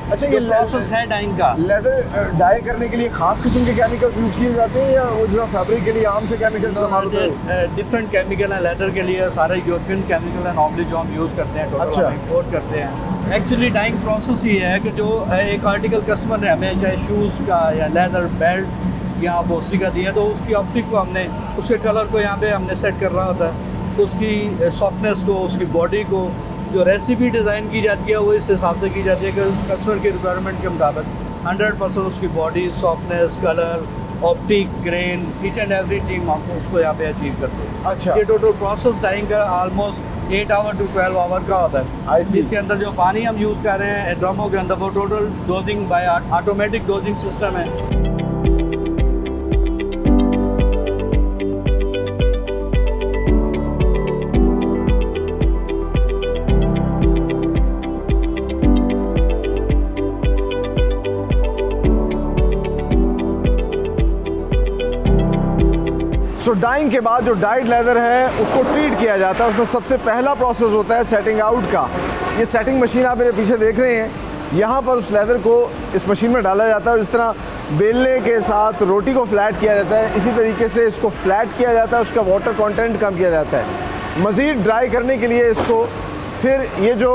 अच्छा, ये प्रोसेस है डाइंग का, लेदर डाई करने के लिए खास किस्म के केमिकल्स यूज़ किए जाते हैं या वो जो फैब्रिक के लिए आम से केमिकल इस्तेमाल होते हैं? डिफरेंट केमिकल है लेदर के लिए, सारे यूरोपियन केमिकल है नॉर्मली जो हम यूज़ करते हैं, टोटल अच्छा। हम इंपोर्ट करते हैं। एक्चुअली डाइंग प्रोसेस ये है कि जो एक आर्टिकल कस्टमर ने हमें चाहे शूज़ का या लेदर बेल्ट या बोसी का दिया तो उसकी ऑप्टिक को हमने, उसके कलर को यहाँ पे हमने सेट करना होता है, तो उसकी सॉफ्टनेस को, उसकी बॉडी को, जो रेसिपी डिज़ाइन की जाती है वो इस हिसाब से की जाती है कि कस्टमर की रिक्वायरमेंट के मुताबिक 100% उसकी body, softness, colour, optic, grain, each and everything हम उसको यहाँ पे अचीव करते हैं। अच्छा। ये टोटल प्रोसेस टाइम का ऑलमोस्ट 8 आवर टू 12 आवर का होता है। इसके अंदर जो पानी हम यूज़ कर रहे हैं ड्रमों के अंदर वो total dosing by automatic dosing system है। सो डाइंग के बाद जो डाइड लेदर है उसको ट्रीट किया जाता है। उसमें सबसे पहला प्रोसेस होता है सेटिंग आउट का। ये सेटिंग मशीन आप मेरे पीछे देख रहे हैं, यहाँ पर उस लेदर को इस मशीन में डाला जाता है। जिस तरह बेलने के साथ रोटी को फ्लैट किया जाता है, इसी तरीके से इसको फ्लैट किया जाता है, उसका वाटर कंटेंट कम किया जाता है। मज़ीद ड्राई करने के लिए इसको फिर ये जो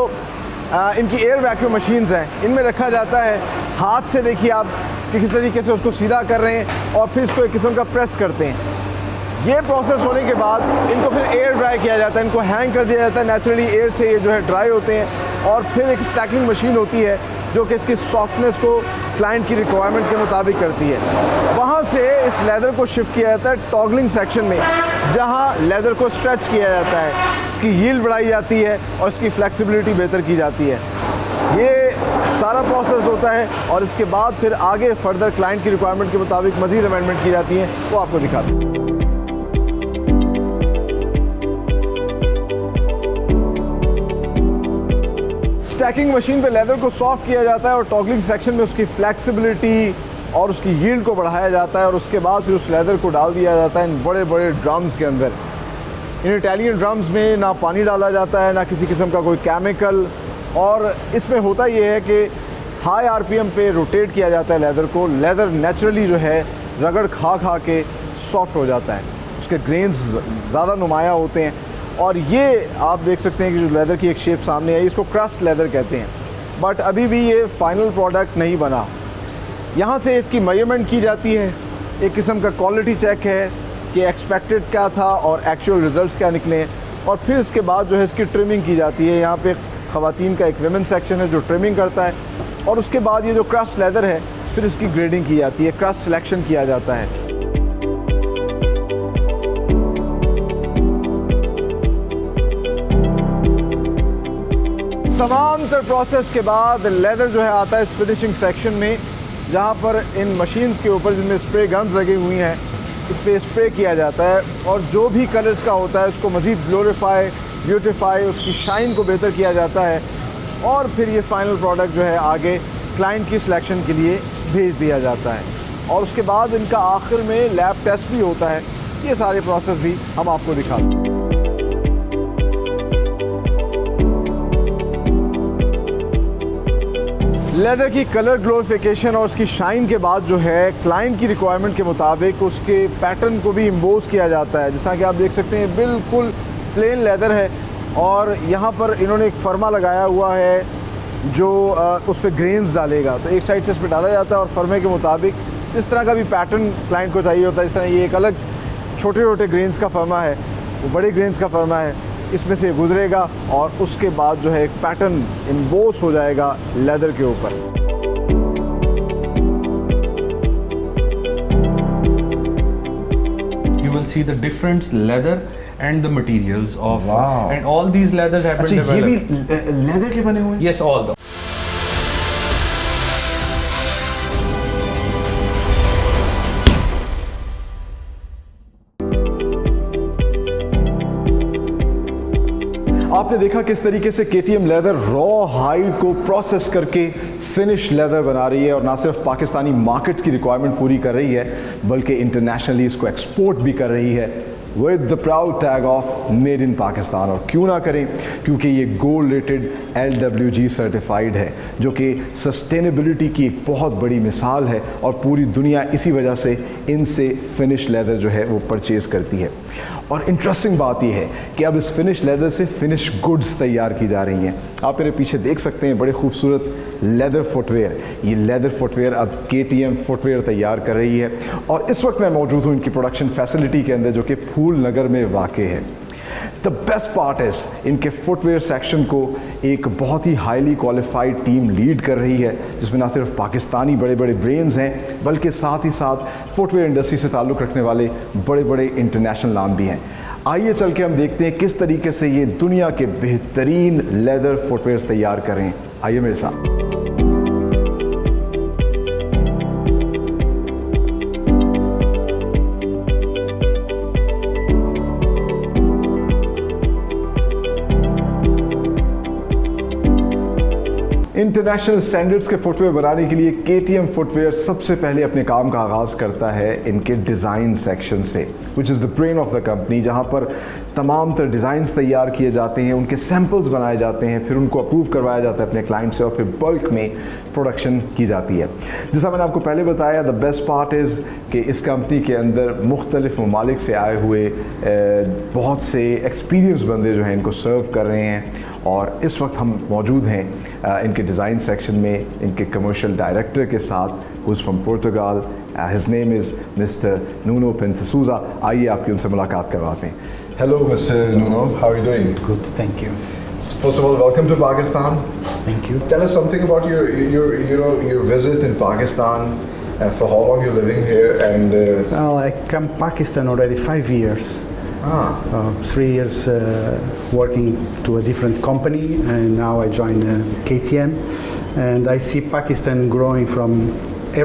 इनकी एयर वैक्यूम मशीन्स हैं इनमें रखा जाता है। हाथ से देखिए आप कि किस तरीके से उसको सीधा कर रहे हैं और फिर इसको एक किस्म का प्रेस करते हैं। ये प्रोसेस होने के बाद इनको फिर एयर ड्राई किया जाता है, इनको हैंग कर दिया जाता है। नेचुरली एयर से ये जो है ड्राई होते हैं और फिर एक स्टैकिंग मशीन होती है जो कि इसकी सॉफ्टनेस को क्लाइंट की रिक्वायरमेंट के मुताबिक करती है। वहाँ से इस लेदर को शिफ्ट किया जाता है टॉगलिंग सेक्शन में, जहाँ लेदर को स्ट्रेच किया जाता है, इसकी यील्ड बढ़ाई जाती है और इसकी फ्लेक्सिबिलिटी बेहतर की जाती है। ये सारा प्रोसेस होता है और इसके बाद फिर आगे फर्दर क्लाइंट की रिक्वायरमेंट के मुताबिक मज़ीद अमेंडमेंट की जाती है, वो आपको दिखाते हैं। स्टैकिंग मशीन पे लेदर को सॉफ्ट किया जाता है और टॉगलिंग सेक्शन में उसकी फ्लेक्सिबिलिटी और उसकी यील्ड को बढ़ाया जाता है और उसके बाद फिर उस लेदर को डाल दिया जाता है इन बड़े बड़े ड्रम्स के अंदर। इन इटालियन ड्रम्स में ना पानी डाला जाता है ना किसी किस्म का कोई केमिकल, और इसमें होता ये है कि हाई RPM पे रोटेट किया जाता है लेदर को। लेदर नेचुरली जो है रगड़ खा खा के सॉफ्ट हो जाता है, उसके ग्रेन्स ज़्यादा नुमाया होते हैं। और ये आप देख सकते हैं कि जो लेदर की एक शेप सामने आई, इसको क्रस्ट लेदर कहते हैं, बट अभी भी ये फाइनल प्रोडक्ट नहीं बना। यहाँ से इसकी मेजरमेंट की जाती है, एक किस्म का क्वालिटी चेक है कि एक्सपेक्टेड क्या था और एक्चुअल रिजल्ट्स क्या निकले हैं, और फिर इसके बाद जो है इसकी ट्रिमिंग की जाती है। यहाँ पे ख़वातीन का एक विमेन सेक्शन है जो ट्रिमिंग करता है, और उसके बाद ये जो क्रस्ट लेदर है फिर इसकी ग्रेडिंग की जाती है, क्रस्ट सिलेक्शन किया जाता है। तमाम तर प्रोसेस के बाद लेदर जो है आता है इस फिनिशिंग सेक्शन में, जहाँ पर इन मशीन्स के ऊपर जिनमें स्प्रे गन्स लगी हुई हैं इस पर स्प्रे किया जाता है और जो भी कलर्स का होता है उसको मज़ीद ग्लोरीफाई ब्यूटीफाई उसकी शाइन को बेहतर किया जाता है और फिर ये फाइनल प्रोडक्ट जो है आगे क्लाइंट की सिलेक्शन के लिए भेज दिया जाता है और उसके बाद इनका आखिर में लैब टेस्ट भी होता है। ये सारे प्रोसेस भी हम आपको दिखाते हैं। लेदर की कलर ग्लोरिफिकेशन और उसकी शाइन के बाद जो है क्लाइंट की रिक्वायरमेंट के मुताबिक उसके पैटर्न को भी इम्बोज किया जाता है। जिस तरह कि आप देख सकते हैं बिल्कुल प्लेन लेदर है और यहाँ पर इन्होंने एक फर्मा लगाया हुआ है जो उस पर ग्रेन्स डालेगा, तो एक साइड से इस पर डाला जाता है और फर्मे के मुताबिक जिस तरह का भी पैटर्न क्लाइंट को चाहिए होता है, इस तरह ये एक अलग छोटे छोटे ग्रेन्स का फर्मा है, वो बड़े ग्रेन्स का फर्मा है, इसमें से गुजरेगा और उसके बाद जो है एक पैटर्न इम्बोस हो जाएगा लेदर के ऊपर। You will see the different leather and the materials of Wow. and all these leathers have been अच्छा, ये भी developed. लेदर के बने हुए हैं? Yes, all the आपने देखा किस तरीके से KTM लेदर रॉ हाइड को प्रोसेस करके फिनिश लेदर बना रही है और ना सिर्फ पाकिस्तानी मार्केट्स की रिक्वायरमेंट पूरी कर रही है बल्कि इंटरनेशनली इसको एक्सपोर्ट भी कर रही है with the proud tag of made in Pakistan. और क्यों ना करें, क्योंकि ये गोल्ड रेटेड LWG सर्टिफाइड है जो कि सस्टेनेबिलिटी की एक बहुत बड़ी मिसाल है और पूरी दुनिया इसी वजह से इनसे फिनिश लेदर जो है वो परचेज़ करती है। और इंटरेस्टिंग बात यह है कि अब इस फिनिश लेदर से फिनिश गुड्स तैयार की जा रही हैं। आप मेरे पीछे देख सकते हैं बड़े खूबसूरत लेदर फुटवेयर। ये लेदर फुटवेयर अब KTM फुटवेयर तैयार कर रही है और इस वक्त मैं मौजूद हूँ इनकी प्रोडक्शन फैसिलिटी के अंदर जो कि फूल नगर में वाक़ है। द बेस्ट पार्ट इज़ इनके फुटवेयर सेक्शन को एक बहुत ही हाईली क्वालिफाइड टीम लीड कर रही है जिसमें ना सिर्फ पाकिस्तानी बड़े बड़े ब्रेन्स हैं बल्कि साथ ही साथ फुटवेयर इंडस्ट्री से ताल्लुक़ रखने वाले बड़े बड़े इंटरनेशनल नाम भी हैं। आइए चल के हम देखते हैं किस तरीके से ये दुनिया के बेहतरीन लेदर फुटवेयर्स तैयार करें। आइए मेरे साथ। इंटरनेशनल स्टैंडर्ड्स के फुटवेयर बनाने के लिए KTM फुटवेयर सबसे पहले अपने काम का आगाज़ करता है इनके डिज़ाइन सेक्शन से, विच is the brain of the company, जहाँ पर तमाम तरह डिज़ाइंस तैयार किए जाते हैं, उनके सैम्पल्स बनाए जाते हैं, फिर उनको अप्रूव करवाया जाता है अपने क्लाइंट से और फिर बल्क में प्रोडक्शन की जाती है। जैसा मैंने आपको पहले बताया, द बेस्ट पार्ट इज़ कि इस कंपनी के अंदर मुख्तलिफ ममालिक से आए हुए बहुत से एक्सपीरियंस बंदे जो हैं इनको सर्व कर रहे हैं और इस वक्त हम मौजूद हैं इनके डिज़ाइन सेक्शन में इनके कमर्शियल डायरेक्टर के साथ, who's from Portugal. His name is mister Nuno पेंथसूजा। आइए आपकी उनसे मुलाकात करवाते हैं। Hello mister Nuno, how are you doing? Good, thank you. First of all, welcome to Pakistan. Thank you. Tell us something about your visit in Pakistan. For how long you're living here and Well, I come Pakistan already 5 years. 3 years working to a different company, and now I joined KTM, and I see Pakistan growing from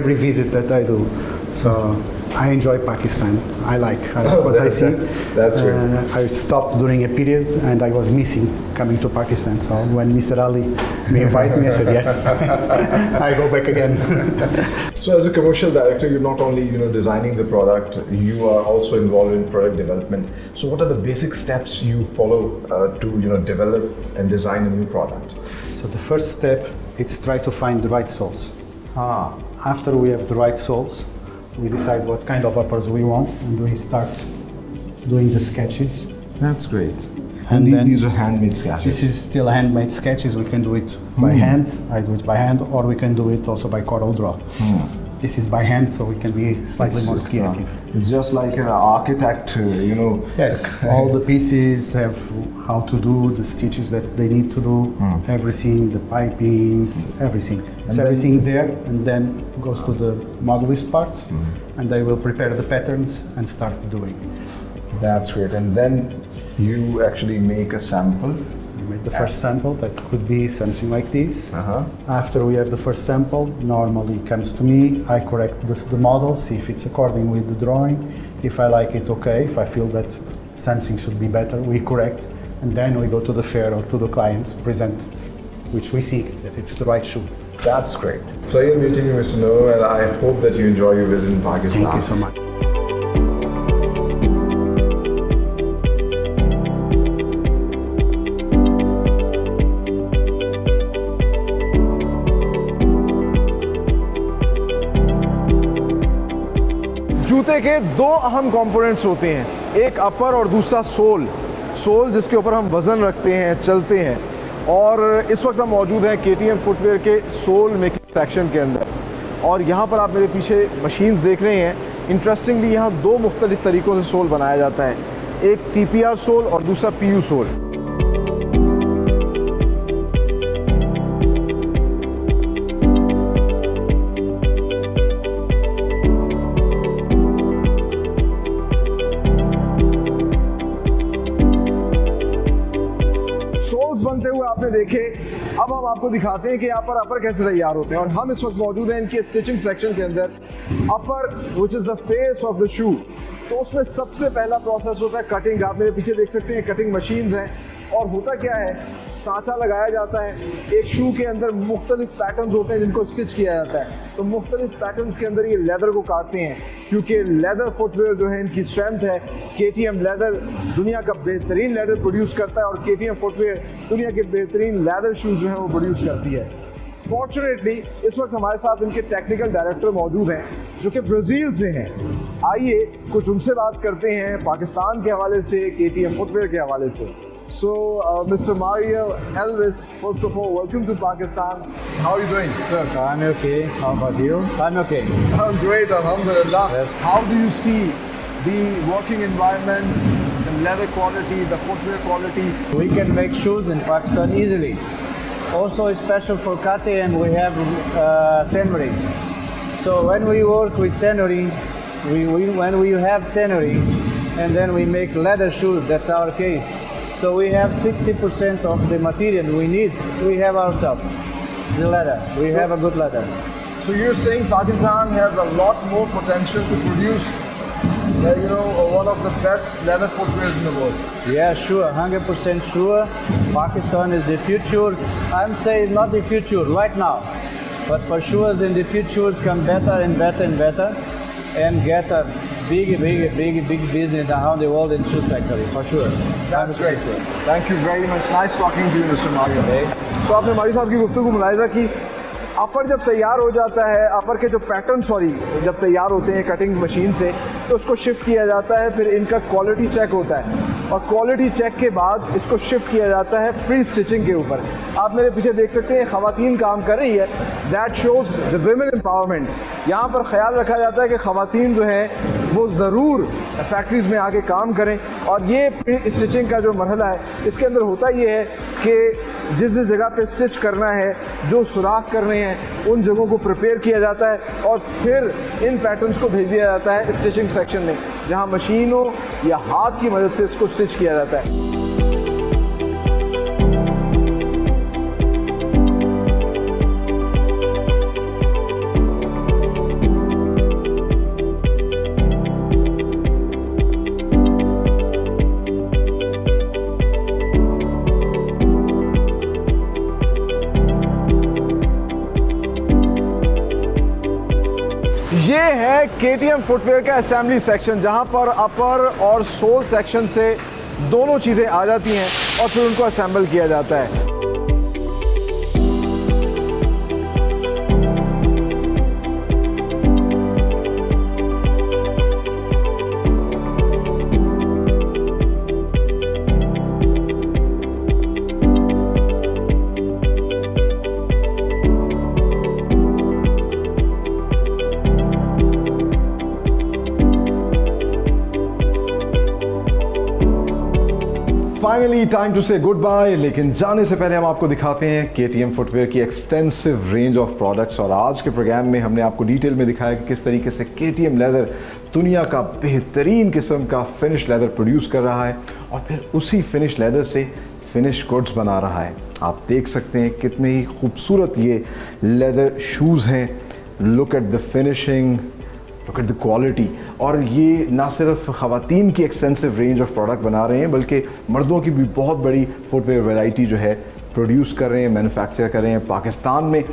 every visit that I do. So I enjoy Pakistan. I like what I see. That's great. I stopped during a period, and I was missing coming to Pakistan. So when Mr. Ali invited me, I said yes. I go back again. So as a commercial director, you're not only designing the product, you are also involved in product development. So what are the basic steps you follow to develop and design a new product? So the first step is try to find the right soles. After we have the right soles, we decide what kind of uppers we want, and we start doing the sketches. That's great. And then these are handmade sketches. this is still handmade sketches. We can do it by hand. I do it by hand, or we can do it also by Corel Draw. This is by hand, so we can be slightly more creative. It's just like an architect, Yes, all the pieces have how to do the stitches that they need to do, everything, the pipings, everything. It's everything there, and then goes to the modelist part, and they will prepare the patterns and start doing. That's great. And then you actually make a sample made the first sample that could be something like this. After we have the first sample, normally it comes to me, I correct the model, see if it's according with the drawing. If I like it, okay. If I feel that something should be better, we correct. And then we go to the fair or to the clients, present, which we see that it's the right shoe. That's great. Pleasure meeting you, Mr. Noor, and I hope that you enjoy your visit in Pakistan. Thank you so much. जूते के दो अहम कंपोनेंट्स होते हैं, एक अपर और दूसरा सोल। सोल जिसके ऊपर हम वज़न रखते हैं, चलते हैं। और इस वक्त हम मौजूद हैं KTM फुटवेयर के सोल मेकिंग सेक्शन के अंदर, और यहाँ पर आप मेरे पीछे मशीन्स देख रहे हैं। इंटरेस्टिंगली यहाँ दो मुख्तलिफ तरीक़ों से सोल बनाया जाता है, एक TPR सोल और दूसरा PU सोल। सोल्स बनते हुए आपने देखे। अब हम आपको दिखाते हैं कि यहाँ पर अपर कैसे तैयार होते हैं, और हम इस वक्त मौजूद हैं इनके स्टिचिंग सेक्शन के अंदर। Upper which is the face of the shoe, तो उसमें सबसे पहला प्रोसेस होता है कटिंग। आप मेरे पीछे देख सकते हैं कटिंग मशीन्स हैं, और होता क्या है, सांचा लगाया जाता है। एक शू के अंदर मुख्तलिफ पैटर्न्स होते हैं जिनको स्टिच किया जाता है, तो मुख्तलिफ पैटर्न्स के अंदर ये लेदर को काटते हैं, क्योंकि लेदर फुटवेयर जो है इनकी स्ट्रेंथ है। KTM लेदर दुनिया का बेहतरीन लेदर प्रोड्यूस करता है, और KTM फुटवेयर दुनिया के बेहतरीन लेदर शूज़ जो हैं वो प्रोड्यूस करती है। फॉर्चुनेटली इस वक्त हमारे साथ इनके टेक्निकल डायरेक्टर मौजूद हैं जो कि ब्राज़ील से हैं। आइए कुछ उनसे बात करते हैं पाकिस्तान के हवाले से, KTM फुटवेयर के हवाले से। So, Mr. Mario Elvis, first of all, welcome to Pakistan. How are you doing, sir? I'm okay. How about you? I'm okay. I'm great, alhamdulillah. Yes. How do you see the working environment, the leather quality, the footwear quality? We can make shoes in Pakistan easily. Also, special for KTM, we have tannery. So when we work with tannery, when we have tannery, and then we make leather shoes, that's our case. So we have 60% of the material we need, we have ourselves, the leather. We have a good leather. So you're saying Pakistan has a lot more potential to produce, one of the best leather footwears in the world. Yeah, sure, 100% sure. Pakistan is the future. I'm saying not the future right now, but for sure in the future come better and better and better, and get a big business around the world in shoe factory, for sure. That's great. Sure. Thank you very much. Nice talking to you, Mr. Mario. So आपने मारी साहब की गुफ्तगू मुलाहिजा की। अपर जब तैयार हो जाता है, अपर के जो पैटर्न जब तैयार होते हैं कटिंग मशीन से, तो उसको शिफ्ट किया जाता है। फिर इनका क्वालिटी चेक होता है, और क्वालिटी चेक के बाद इसको शिफ्ट किया जाता है प्री स्टिचिंग के ऊपर। आप मेरे पीछे देख सकते हैं ख़वातीन काम कर रही है। That shows the women empowerment. यहाँ पर ख़्याल रखा जाता है कि ख़वातीन जो हैं वो ज़रूर फैक्ट्रीज़ में आके काम करें। और ये प्री स्टिचिंग का जो मरहला है, इसके अंदर होता ये है कि जिस जगह पे स्टिच करना है, जो सुराख करने हैं, उन जगहों को प्रिपेयर किया जाता है, और फिर इन पैटर्न्स को भेज दिया जाता है स्टिचिंग सेक्शन में, जहाँ मशीनों या हाथ की मदद से इसको स्टिच किया जाता है। ये है KTM फुटवेयर का असेंबली सेक्शन, जहाँ पर अपर और सोल सेक्शन से दोनों चीज़ें आ जाती हैं और फिर उनको असेंबल किया जाता है। फाइनली टाइम टू से गुड बाय, लेकिन जाने से पहले हम आपको दिखाते हैं KTM फुटवेयर की एक्सटेंसिव रेंज ऑफ प्रोडक्ट्स। और आज के प्रोग्राम में हमने आपको डिटेल में दिखाया कि किस तरीके से KTM लेदर दुनिया का बेहतरीन किस्म का फिनिश लेदर प्रोड्यूस कर रहा है, और फिर उसी फिनिश लेदर से फिनिश गुड्स बना रहा है। आप देख सकते हैं कितने ही खूबसूरत ये लेदर शूज़ हैं। Look at the finishing, look at the quality. और ये ना सिर्फ ख़वातीन की एक्सटेंसिव रेंज ऑफ प्रोडक्ट बना रहे हैं, बल्कि मर्दों की भी बहुत बड़ी फुटवेयर वैरायटी जो है प्रोड्यूस कर रहे हैं, मैन्युफैक्चर कर रहे हैं पाकिस्तान में,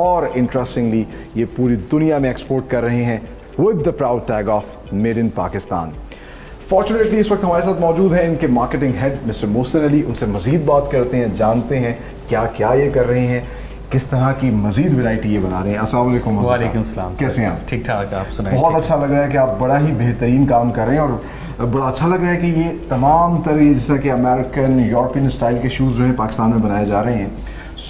और इंटरेस्टिंगली ये पूरी दुनिया में एक्सपोर्ट कर रहे हैं with the proud tag of made in Pakistan. Fortunately इस वक्त हमारे साथ मौजूद हैं इनके marketing head mister Mohsin Ali. उनसे मज़ीद बात करते हैं, जानते हैं क्या क्या ये कर रहे हैं, किस तरह की मज़ीद वैरायटी ये बना रहे हैं। अस्सलाम वालेकुम। वालेकुम सलाम। कैसे हैं आप? ठीक ठाक, आप सुनाइए। बहुत अच्छा लग रहा है कि आप बड़ा ही बेहतरीन काम कर रहे हैं, और बड़ा अच्छा लग रहा है कि ये तमाम तरह जैसा कि अमेरिकन यूरोपियन स्टाइल के शूज़ जो हैं पाकिस्तान में बनाए जा रहे हैं।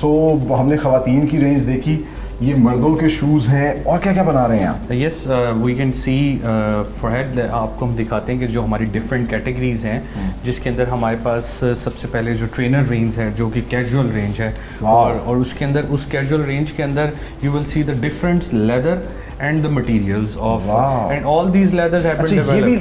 सो हमने ख़वातीन की रेंज देखी, ये मर्दों के शूज़ हैं, और क्या क्या बना रहे हैं आप? Yes, we can see forehead, आपको हम दिखाते हैं कि जो हमारी डिफरेंट कैटेगरीज हैं, जिसके अंदर हमारे पास सबसे पहले जो ट्रेनर रेंज है जो कि कैजुअल रेंज है, और उसके अंदर उस कैजुअल रेंज के अंदर you will see the different leather and the materials of and all these leathers have been developed. ये भी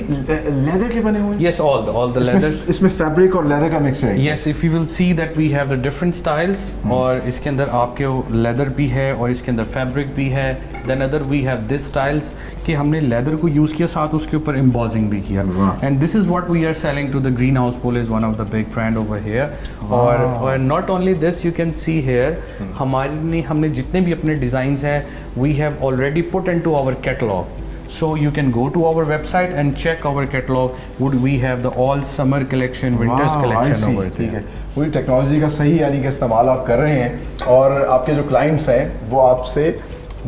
लेदर के बने हुए हैं? Yes, all the leathers. इसमें फैब्रिक और लेदर का मिक्स है? Yes, if you will see that we have the different styles, और इसके अंदर आपके लेदर भी है और इसके अंदर फैब्रिक भी है। Then other we have this styles कि हमने लेदर को यूज़ किया, साथ उसके ऊपर एम्बॉजिंग भी किया। And this is what we are selling to the Greenhouse Pool, is one of the big brand over here. और not only this, you can see here हमने जितने भी अपने डिज़ाइंस हैं, we have already put into our catalog. So you can go to our website and check our catalog. Would we have the all summer collection, winters collection over there? ठीक है, पूरी टेक्नोलॉजी का सही यानी कि इस्तेमाल आप कर रहे हैं, और आपके जो क्लाइंट्स हैं वो आपसे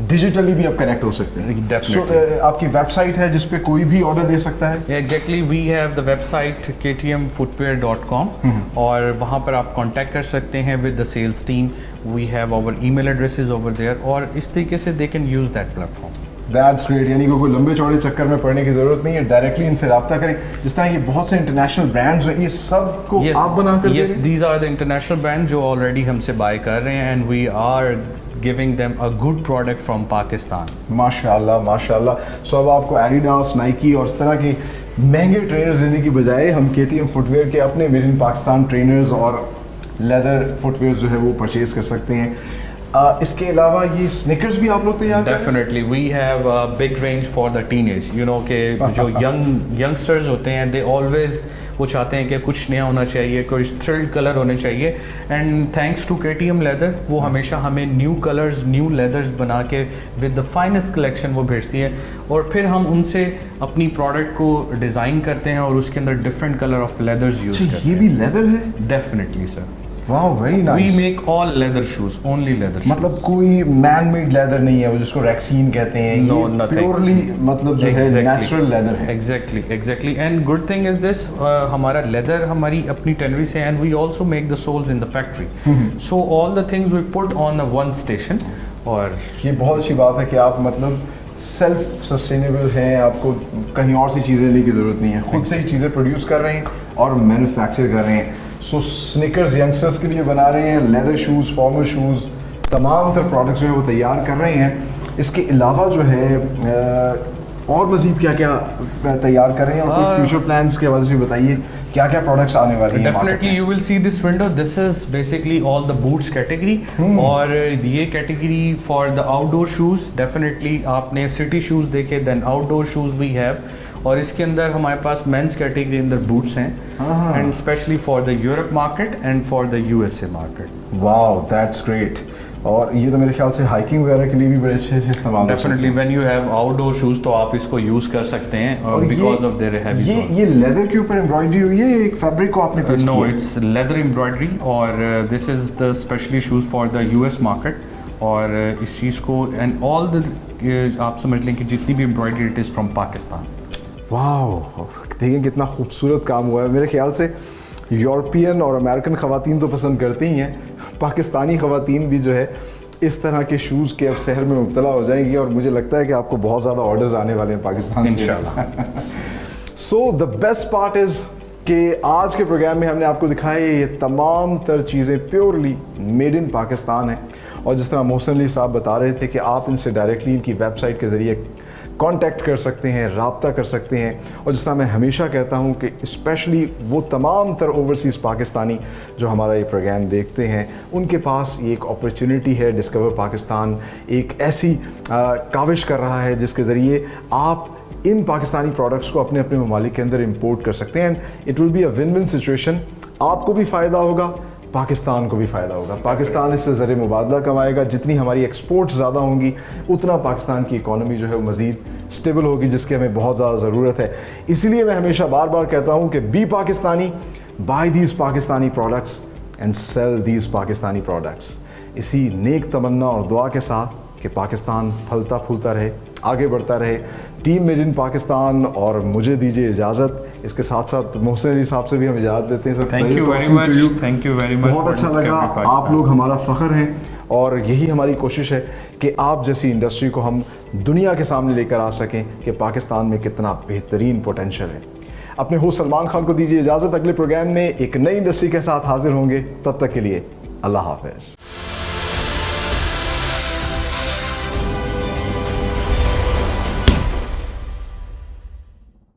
डिजिटली भी आप कनेक्ट हो सकते हैं। Definitely. आपकी वेबसाइट है जिस पे कोई भी ऑर्डर दे सकता है? Exactly, we have the website ktmfootwear.com, और वहाँ पर आप कांटेक्ट कर सकते हैं with the sales team. We have our email addresses over there, और इस तरीके से they can use that platform. That's great, यानी कि कोई लंबे चौड़े चक्कर में पड़ने की ज़रूरत नहीं है, डायरेक्टली इनसे रब्ता करें। जिस तरह ये बहुत से इंटरनेशनल ब्रांड्स हैं, ये सब को आप बना कर Yes, these are the international brands जो ऑलरेडी हमसे बाय कर रहे हैं, and we are giving them a good product from Pakistan. माशाल्लाह माशाल्लाह। सो अब आपको एडिडास, नाइकी और इस तरह के महंगे ट्रेनर्स देने की बजाय हम KTM फुटवेयर के अपने मेड इन पाकिस्तान ट्रेनर्स और लेदर फुटवेयर जो है वो परचेज कर सकते हैं। इसके अलावा ये स्निकर्स भी आप लोग तैयार करते हैं? Definitely, we have a big range for the teenage. You know कि जो youngsters होते हैं, they always वो चाहते हैं कि कुछ नया होना चाहिए, कोई थ्रिल्ड कलर होने चाहिए, and thanks to KTM leather वो हमेशा हमें न्यू कलर्स, न्यू लेदर्स बना के विद द फाइनेस्ट कलेक्शन वो भेजती है, और फिर हम उनसे अपनी प्रोडक्ट को डिज़ाइन करते हैं और उसके अंदर different colour of leathers use करते हैं। ये भी लेदर है? Definitely sir. वाह, very nice. We make all leather shoes, only leather shoes. मतलब कोई मैन मेड लेदर नहीं है वो जिसको रैक्सीन कहते हैं? No, ये nothing. प्योरली मतलब जो है नेचुरल लेदर है। Exactly. And good thing is this, हमारा लेदर हमारी अपनी टेनरी से, and we also make the soles in the factory. So all the things we put on the one station. और ये बहुत अच्छी बात है कि आप मतलब सेल्फ सस्टेनेबल हैं, आपको कहीं और सी चीज़ें लेने की ज़रूरत नहीं है, खुद से ही चीज़ें प्रोड्यूस कर रहे हैं और मैन्युफैक्चर कर रहे हैं। सो स्निकर्स यंगस्टर्स के लिए बना रहे हैं, लेदर शूज़, फॉर्मल शूज़, तमाम तरह प्रोडक्ट्स जो है वो तैयार कर रहे हैं। इसके अलावा जो है और मज़ीद क्या क्या तैयार कर रहे हैं, और कुछ फ्यूचर प्लान्स के हवाले से बताइए, क्या क्या प्रोडक्ट्स आने वाले हैं? Definitely you will see this window. This is basically all the boots category, और ये category for the outdoor shoes. Definitely आपने city shoes देखे, then outdoor shoes we have, और इसके अंदर हमारे पास मेंस कैटेगरी अंदर बूट्स हैं, and specially for the Europe market and for the USA market. Wow, that's great. और ये तो मेरे ख्याल से हाइकिंग वगैरह के लिए भी बड़े अच्छे से इस्तेमाल हो सकते हैं। Definitely when you have outdoor shoes तो आप इसको यूज कर सकते हैं, और because of their heavy sole. ये लेदर के ऊपर एम्ब्रॉयडरी हुई है, एक फैब्रिक को आपने पेस्ट किया? नो, इट्स लेदर एम्ब्रॉयडरी, और this is the specially shoes for the US market, और इस चीज़ को एंड ऑल द आप समझ लें कि जितनी भी embroidery it is from Pakistan. Wow, देखिए कितना खूबसूरत काम हुआ है। मेरे ख्याल से यूरोपियन और अमेरिकन ख़वातीन तो पसंद करती ही हैं, पाकिस्तानी ख़वातीन भी जो है इस तरह के शूज़ के अब शहर में मुब्तला हो जाएंगी, और मुझे लगता है कि आपको बहुत ज़्यादा ऑर्डर्स आने वाले हैं पाकिस्तान से इंशाल्लाह। So the best part is कि आज के प्रोग्राम में हमने आपको दिखाया ये तमाम तर चीज़ें प्योरली मेड इन पाकिस्तान है, और जिस तरह मोहसिन अली साहब बता रहे थे कि आप इनसे डायरेक्टली इनकी वेबसाइट के ज़रिए कांटेक्ट कर सकते हैं, राब्ता कर सकते हैं। और जिस तरह मैं हमेशा कहता हूं कि स्पेशली वो तमाम तर ओवरसीज़ पाकिस्तानी जो हमारा ये प्रोग्राम देखते हैं, उनके पास ये एक अपॉर्चुनिटी है। डिस्कवर पाकिस्तान एक ऐसी काविश कर रहा है जिसके ज़रिए आप इन पाकिस्तानी प्रोडक्ट्स को अपने अपने ममालिक के अंदर इंपोर्ट कर सकते हैं। And it will be a win win situation. आपको भी फ़ायदा होगा, पाकिस्तान को भी फ़ायदा होगा। पाकिस्तान इससे ज़र मुबादला कमाएगा। जितनी हमारी एक्सपोर्ट्स ज़्यादा होंगी उतना पाकिस्तान की इकॉनमी जो है वो मज़ीद स्टेबल होगी, जिसकी हमें बहुत ज़्यादा ज़रूरत है। इसीलिए मैं हमेशा बार बार कहता हूँ कि be Pakistani, buy these Pakistani products and sell these Pakistani products. इसी नेक तमन्ना और दुआ के साथ कि पाकिस्तान फलता फूलता रहे, आगे बढ़ता रहे। टीम मेड इन पाकिस्तान और मुझे दीजिए इजाज़त। इसके साथ साथ मोहसिन अली साहब से भी हम इजाज़त देते हैं। Thank you very much, thank you very much. बहुत अच्छा लगा, आप लोग हमारा फ़ख्र हैं और यही हमारी कोशिश है कि आप जैसी इंडस्ट्री को हम दुनिया के सामने लेकर आ सकें कि पाकिस्तान में कितना बेहतरीन पोटेंशियल है। अपने होस्ट सलमान खान को दीजिए इजाज़त। अगले प्रोग्राम में एक नई इंडस्ट्री के साथ हाजिर होंगे। तब तक के लिए अल्लाह हाफ़िज़।